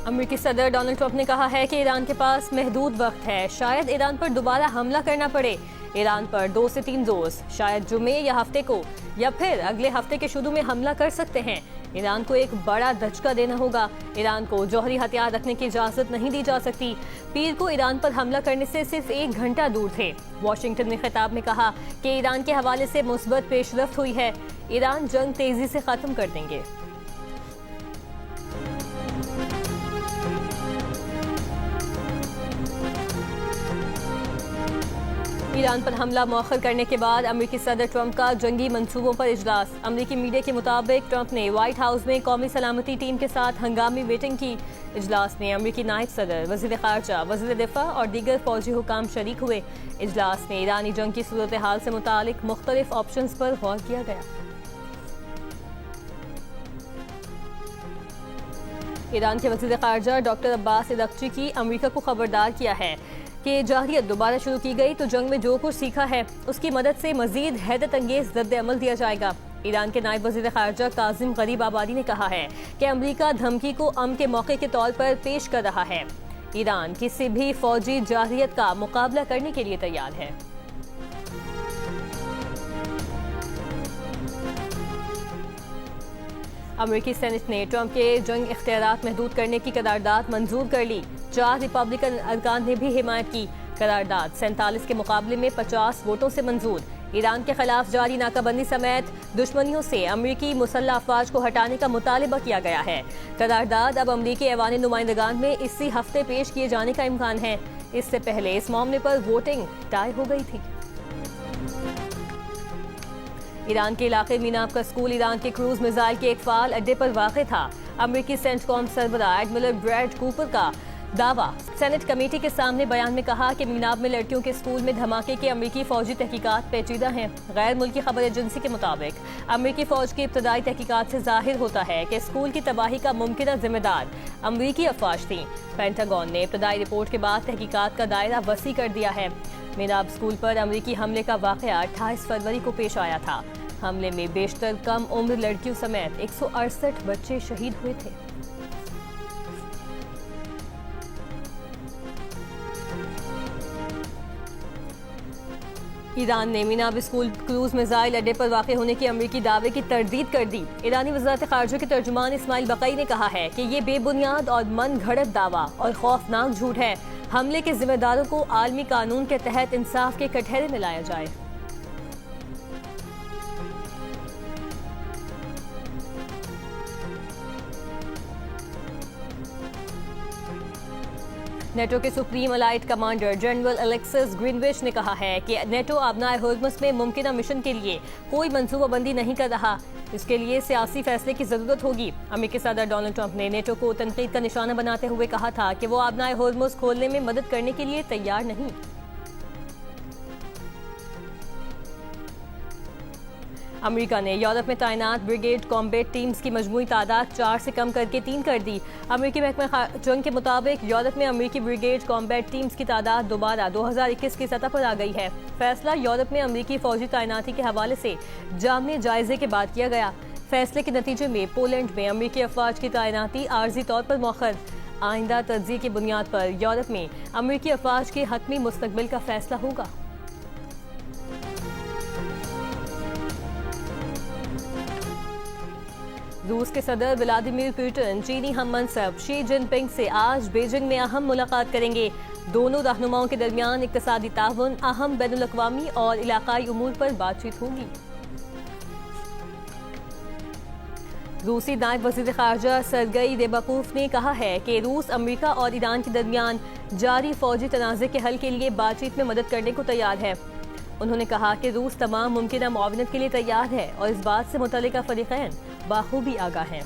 امریکی صدر Donald Trump نے کہا ہے کہ ایران کے پاس محدود وقت ہے، شاید ایران پر دوبارہ حملہ کرنا پڑے۔ ایران پر 2 سے 3 ڈوز شاید جمعے یا ہفتے کو یا پھر اگلے ہفتے کے شروع میں حملہ کر سکتے ہیں۔ ایران کو ایک بڑا دھچکا دینا ہوگا۔ ایران کو جوہری ہتھیار رکھنے کی اجازت نہیں دی جا سکتی۔ پیر کو ایران پر حملہ کرنے سے صرف 1 گھنٹہ دور تھے۔ واشنگٹن نے خطاب میں کہا کہ ایران کے حوالے سے مثبت پیش رفت ہوئی ہے۔ ایران جنگ تیزی سے ختم کر دیں گے۔ ایران پر حملہ مؤخر کرنے کے بعد امریکی صدر ٹرمپ کا جنگی منصوبوں پر اجلاس۔ امریکی میڈیا کے مطابق ٹرمپ نے وائٹ ہاؤس میں قومی سلامتی ٹیم کے ساتھ ہنگامی میٹنگ کی۔ اجلاس میں امریکی نائب صدر، وزیر خارجہ، وزیر دفاع اور دیگر فوجی حکام شریک ہوئے۔ اجلاس میں ایرانی جنگ کی صورتحال سے متعلق مختلف آپشنز پر غور کیا گیا۔ ایران کے وزیر خارجہ ڈاکٹر عباس اراغچی کی امریکہ کو خبردار کیا ہے کہ جارحیت دوبارہ شروع کی گئی تو جنگ میں جو کچھ سیکھا ہے اس کی مدد سے مزید حیرت انگیز رد عمل دیا جائے گا۔ ایران کے نائب وزیر خارجہ کاظم غریب آبادی نے کہا ہے کہ امریکہ دھمکی کو امن کے موقع کے طور پر پیش کر رہا ہے۔ ایران کسی بھی فوجی جارحیت کا مقابلہ کرنے کے لیے تیار ہے۔ امریکی سینٹ نے ٹرمپ کے جنگ اختیارات محدود کرنے کی قرارداد منظور کر لی۔ 4 ریپبلکن ارکان نے بھی حمایت کی۔ قرارداد 47 کے مقابلے میں 50 ووٹوں سے منظور۔ ایران کے خلاف جاری ناکہ بندی سمیت دشمنیوں سے امریکی مسلح افواج کو ہٹانے کا مطالبہ کیا گیا ہے۔ قرارداد اب امریکی ایوان نمائندگان میں اسی ہفتے پیش کیے جانے کا امکان ہے۔ اس سے پہلے اس معاملے پر ووٹنگ طے ہو گئی تھی۔ ایران کے علاقے میناب کا اسکول ایران کے کروز میزائل کے ایک فعال اڈے پر واقع تھا۔ امریکی سینٹ کام سربراہ ایڈمرل بریڈ کوپر کا دعویٰ۔ سینٹ کمیٹی کے سامنے بیان میں کہا کہ میناب میں لڑکیوں کے اسکول میں دھماکے کے امریکی فوجی تحقیقات پیچیدہ ہیں۔ غیر ملکی خبر ایجنسی کے مطابق امریکی فوج کی ابتدائی تحقیقات سے ظاہر ہوتا ہے کہ اسکول کی تباہی کا ممکنہ ذمہ دار امریکی افواج تھیں۔ پینٹاگون نے ابتدائی رپورٹ کے بعد تحقیقات کا دائرہ وسیع کر دیا ہے۔ میناب اسکول پر امریکی حملے کا واقعہ 28 فروری کو پیش آیا تھا۔ حملے میں بیشتر کم عمر لڑکیوں سمیت 168 بچے شہید ہوئے تھے۔ ایران نے میناب اسکول کروز میزائل اڈے پر واقع ہونے کے امریکی دعوے کی تردید کر دی۔ ایرانی وزارت خارجہ کے ترجمان اسماعیل بقائی نے کہا ہے کہ یہ بے بنیاد اور من گھڑت دعویٰ اور خوفناک جھوٹ ہے۔ حملے کے ذمہ داروں کو عالمی قانون کے تحت انصاف کے کٹہرے میں لایا جائے۔ نیٹو کے supreme allied commander general Alexus Grynkewich نے کہا ہے کہ نیٹو آبنائے ہرمز میں ممکنہ مشن کے لیے کوئی منصوبہ بندی نہیں کر رہا۔ اس کے لیے سیاسی فیصلے کی ضرورت ہوگی۔ امریکی صدر ڈونلڈ ٹرمپ نے نیٹو کو تنقید کا نشانہ بناتے ہوئے کہا تھا کہ وہ آبنائے ہرمز کھولنے میں مدد کرنے کے لیے تیار نہیں۔ امریکہ نے یورپ میں تعینات بریگیڈ کامبیٹ ٹیمز کی مجموعی تعداد 4 سے کم کر کے 3 کر دی۔ امریکی محکمہ جنگ کے مطابق یورپ میں امریکی بریگیڈ کامبیٹ ٹیمز کی تعداد دوبارہ 2021 کی سطح پر آ گئی ہے۔ فیصلہ یورپ میں امریکی فوجی تعیناتی کے حوالے سے جامع جائزے کے بعد کیا گیا۔ فیصلے کے نتیجے میں پولینڈ میں امریکی افواج کی تعیناتی عارضی طور پر مؤخر۔ آئندہ تجزیے کی بنیاد پر یورپ میں امریکی افواج کے حتمی مستقبل کا فیصلہ ہوگا۔ روس کے صدر ولادیمیر پوٹن چینی ہم منصب شی جن پنگ سے آج بیجنگ میں اہم ملاقات کریں گے۔ دونوں رہنماؤں کے درمیان اقتصادی تعاون، اہم بین الاقوامی اور علاقائی امور پر بات چیت ہوگی۔ روسی نائب وزیر خارجہ سرگئی ریباکوف نے کہا ہے کہ روس امریکہ اور ایران کے درمیان جاری فوجی تنازع کے حل کے لیے بات چیت میں مدد کرنے کو تیار ہے۔ انہوں نے کہا کہ روس تمام ممکنہ معاونت کے لیے تیار ہے اور اس بات سے متعلقہ فریقین بخوبی آگاہ ہیں۔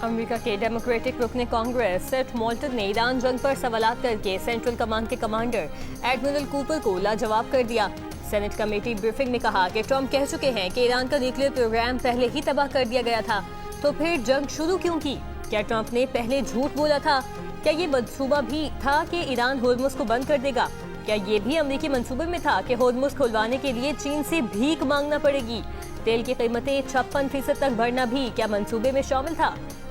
امریکہ کے ڈیموکریٹک رکن کانگریس سیٹ مولٹن نے ایران جنگ پر سوالات کر کے سینٹرل کمانڈ کے کمانڈر ایڈمرل کوپر کو لاجواب کر دیا۔ سینٹ کمیٹی بریفنگ میں کہا کہ ٹرمپ کہہ چکے ہیں کہ ایران کا نیوکلیئر پروگرام پہلے ہی تباہ کر دیا گیا تھا، تو پھر جنگ شروع کیوں کی؟ کیا ٹرمپ نے پہلے جھوٹ بولا تھا؟ کیا یہ منصوبہ بھی تھا کہ ایران ہرمز کو بند کر دے گا؟ کیا یہ بھی امریکی منصوبے میں تھا کہ ہرمز کھلوانے کے لیے چین سے بھیک مانگنا پڑے گی؟ تیل کی قیمتیں 56% تک بڑھنا بھی کیا منصوبے میں شامل تھا؟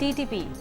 TTP,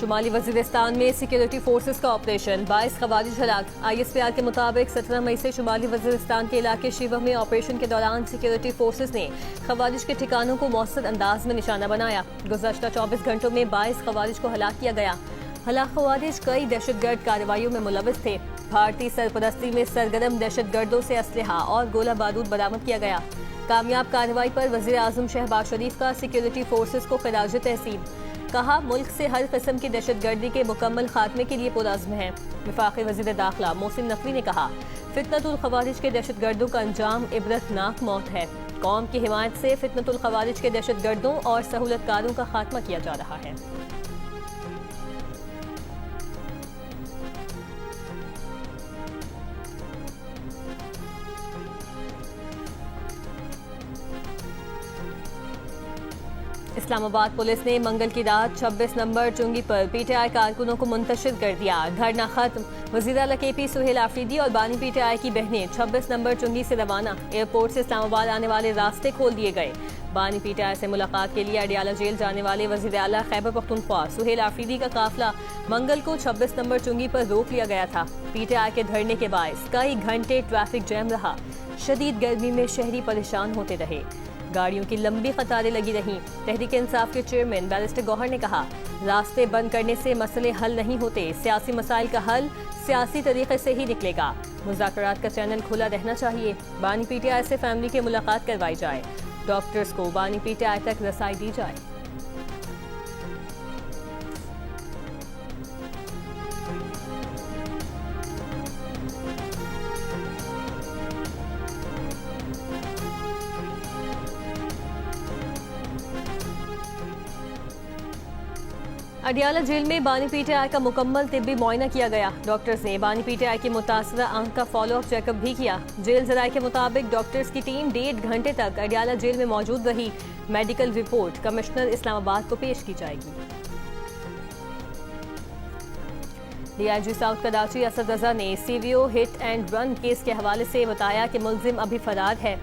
شمالی وزیرستان میں سیکیورٹی فورسز کا آپریشن، 22 خوارج ہلاک۔ ISPR کے مطابق 17 مئی سے شمالی وزیرستان کے علاقے شیوہ میں آپریشن کے دوران سیکیورٹی فورسز نے خوارج کے ٹھکانوں کو مؤثر انداز میں نشانہ بنایا۔ گزشتہ 24 گھنٹوں میں 22 خوارج کو ہلاک کیا گیا۔ ہلاک خوارج کئی دہشت گرد کارروائیوں میں ملوث تھے۔ بھارتی سرپرستی میں سرگرم دہشت گردوں سے اسلحہ اور گولہ بارود برآمد کیا گیا۔ کامیاب کارروائی پر وزیر اعظم شہباز شریف کا سیکیورٹی فورسز کو خراج تحسین، کہا ملک سے ہر قسم کی دہشت گردی کے مکمل خاتمے کے لیے پرعزم ہے۔ وفاقی وزیر داخلہ محسن نقوی نے کہا فتنۃ الخوارج کے دہشت گردوں کا انجام عبرتناک موت ہے۔ قوم کی حمایت سے فتنۃ الخوارج کے دہشت گردوں اور سہولت کاروں کا خاتمہ کیا جا رہا ہے۔ اسلام آباد پولیس نے منگل کی رات 26 نمبر چنگی پر PTI کارکنوں کو منتشر کر دیا۔ دھرنا ختم۔ وزیر اعلیٰ KP سہیل آفریدی اور بانی PTI کی بہنیں 26 نمبر چنگی سے روانہ۔ ایئرپورٹ سے اسلام آباد آنے والے راستے کھول دیے گئے۔ بانی PTI سے ملاقات کے لیے اڈیالہ جیل جانے والے وزیر اعلیٰ خیبر پختونخوا سہیل آفریدی کا قافلہ منگل کو 26 نمبر چنگی پر روک لیا گیا تھا۔ PTI کے دھرنے کے باعث کئی گھنٹے ٹریفک جام رہا۔ شدید گرمی میں شہری پریشان ہوتے رہے۔ گاڑیوں کی لمبی قطاریں لگی رہیں۔ تحریک انصاف کے چیئرمین بیرسٹر گوہر نے کہا راستے بند کرنے سے مسئلے حل نہیں ہوتے، سیاسی مسائل کا حل سیاسی طریقے سے ہی نکلے گا۔ مذاکرات کا چینل کھلا رہنا چاہیے۔ بانی PTI سے فیملی کی ملاقات کروائی جائے۔ ڈاکٹرز کو بانی PTI تک رسائی دی جائے۔ اڈیالہ جیل میں بانی PTI کا مکمل طبی معائنہ کیا گیا۔ ڈاکٹرز نے بانی PTI کی متاثرہ آنکھ کا فالو اپ چیک اپ بھی کیا۔ جیل ذرائع کے مطابق ڈاکٹرز کی ٹیم 1.5 گھنٹے تک اڈیالہ جیل میں موجود رہی۔ میڈیکل رپورٹ کمشنر اسلام آباد کو پیش کی جائے گی۔ DIG ساؤتھ کراچی اسد رضا نے CVO hit and run case کے حوالے سے بتایا کہ ملزم ابھی فرار ہے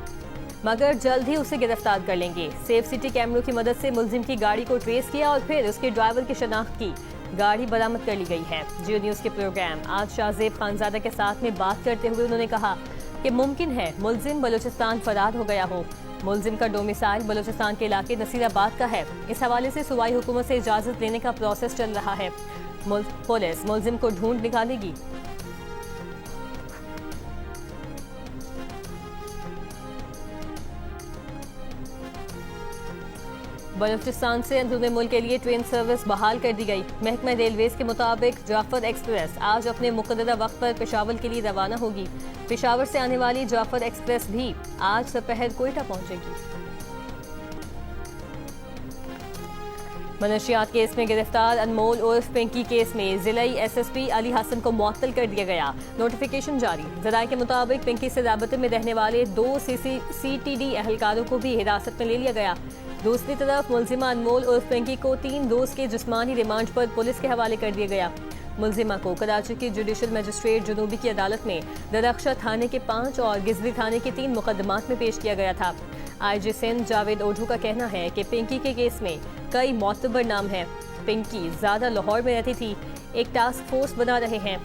مگر جلد ہی اسے گرفتار کر لیں گے۔ سیف سٹی کیمروں کی مدد سے ملزم کی گاڑی کو ٹریس کیا اور پھر اس کے ڈرائیور کی شناخت کی۔ گاڑی برآمد کر لی گئی ہے۔ جیو نیوز کے پروگرام آج شاہ زیب خانزادہ کے ساتھ میں بات کرتے ہوئے انہوں نے کہا کہ ممکن ہے ملزم بلوچستان فرار ہو گیا ہو۔ ملزم کا ڈومیسائل بلوچستان کے علاقے نصیر آباد کا ہے۔ اس حوالے سے صوبائی حکومت سے اجازت لینے کا پروسیس چل رہا ہے۔ پولیس ملزم کو ڈھونڈ نکالے گی۔ بلوچستان سے اندرون ملک کے لیے ٹرین سروس بحال کر دی گئی۔ محکمہ ریلویز کے مطابق جعفر ایکسپریس آج اپنے مقررہ وقت پر پشاور کے لیے روانہ ہوگی۔ پشاور سے آنے والی جعفر ایکسپریس بھی آج دوپہر کوئٹہ پہنچے گی۔ منشیات کیس میں گرفتار انمول عرف پنکی کیس میں ضلعی SSP علی حسن کو معطل کر دیا گیا۔ نوٹیفیکیشن جاری۔ ذرائع کے مطابق پنکی سے رابطے میں رہنے والے 2 CTD اہلکاروں کو بھی حراست میں لے لیا گیا۔ دوسری طرف ملزمہ انمول عرف پنکی کو 3 روز کے جسمانی ریمانڈ پر پولیس کے حوالے کر دیا گیا۔ ملزمہ کو کراچی کی جوڈیشل مجسٹریٹ جنوبی کی عدالت میں درخشہ تھانے کے 5 اور گزری تھانے کے 3 مقدمات میں پیش کیا گیا تھا۔ IG سندھ جاوید اوجھو کا کہنا ہے کہ پنکی کے کیس میں کئی معتبر نام ہیں۔ پنکی زیادہ لاہور میں رہتی تھی۔ ایک ٹاسک فورس بنا رہے ہیں،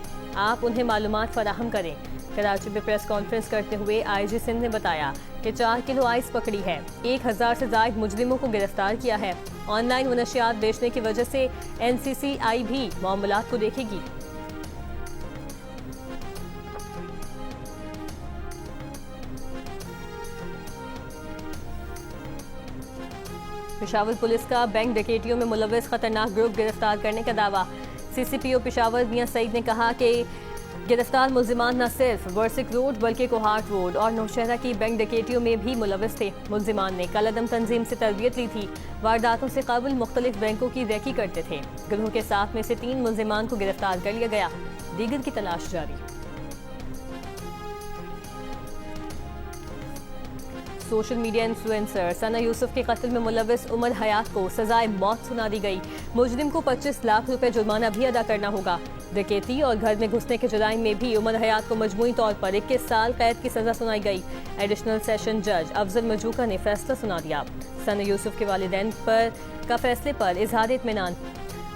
آپ انہیں معلومات فراہم کریں۔ کراچی میں پریس کانفرنس کرتے ہوئے IG سندھ نے بتایا کہ 4 کلو آئس پکڑی ہے، 1000 سے زائد مجرموں کو گرفتار کیا ہے۔ آن لائن منشیات بیچنے کی وجہ سے NCCI بھی معاملات کو دیکھے گی۔ پشاور پولیس کا بینک ڈکیتیوں میں ملوث خطرناک گروپ گرفتار کرنے کا دعویٰ۔ CCPO پشاور میاں سعید نے کہا کہ گرفتار ملزمان نہ صرف ورسک روڈ بلکہ کوہاٹ روڈ اور نوشہرہ کی بینک ڈکیتیوں میں بھی ملوث تھے۔ ملزمان نے کالعدم تنظیم سے تربیت لی تھی، وارداتوں سے قبل مختلف بینکوں کی ریکی کرتے تھے۔ گروہ کے 7 میں سے 3 ملزمان کو گرفتار کر لیا گیا، دیگر کی تلاش جاری۔ سوشل میڈیا انفلوئنسر ثنا یوسف کے قتل میں ملوث عمر حیات کو سزائے موت سنا دی گئی۔ مجرم کو 25 لاکھ روپے جرمانہ بھی ادا کرنا ہوگا۔ ڈکیتی اور گھر میں گھسنے کے جرائم میں بھی عمر حیات کو مجموعی طور پر 21 سال قید کی سزا سنائی گئی۔ ایڈیشنل سیشن جج افضل مجوکا نے فیصلہ سنا دیا۔ ثنا یوسف کے والدین کا فیصلے پر اظہار اطمینان۔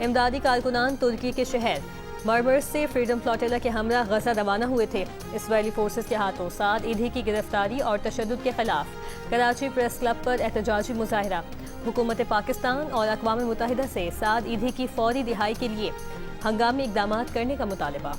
امدادی کارکنان ترکی کے شہر مرمرز سے فریڈم فلاٹیلا کے ہمراہ غزہ روانہ ہوئے تھے۔ اسرائیلی فورسز کے ہاتھوں سعد ایدھی کی گرفتاری اور تشدد کے خلاف کراچی پریس کلب پر احتجاجی مظاہرہ۔ حکومت پاکستان اور اقوام متحدہ سے سعد ایدھی کی فوری رہائی کے لیے ہنگامی اقدامات کرنے کا مطالبہ۔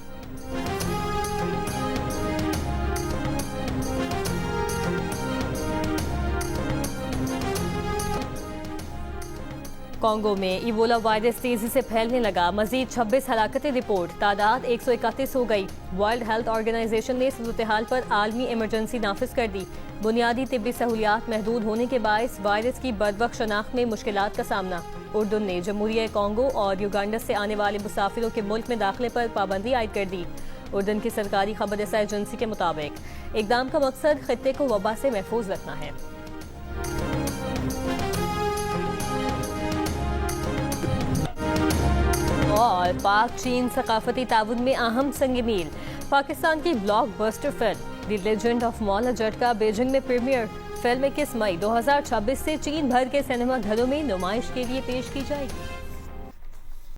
کانگو میں ایبولا وائرس تیزی سے پھیلنے لگا، مزید 26 ہلاکتیں رپورٹ، تعداد 131 ہو گئی۔ ورلڈ ہیلتھ آرگنائزیشن نے صورتحال پر عالمی ایمرجنسی نافذ کر دی۔ بنیادی طبی سہولیات محدود ہونے کے باعث وائرس کی بروقت شناخت میں مشکلات کا سامنا۔ اردن نے جمہوریہ کانگو اور یوگنڈا سے آنے والے مسافروں کے ملک میں داخلے پر پابندی عائد کر دی۔ اردن کی سرکاری خبر رساں ایجنسی کے مطابق اقدام کا مقصد خطے کو وبا سے محفوظ رکھنا ہے۔ اور پاک چین ثقافتی تعاون میں اہم سنگ میل، پاکستان کی block buster film the legend of مولا جٹ کا بیجنگ میں پریمیئر۔ فلم 21 مئی 2026 سے چین بھر کے سینما گھروں میں نمائش کے لیے پیش کی جائے گی۔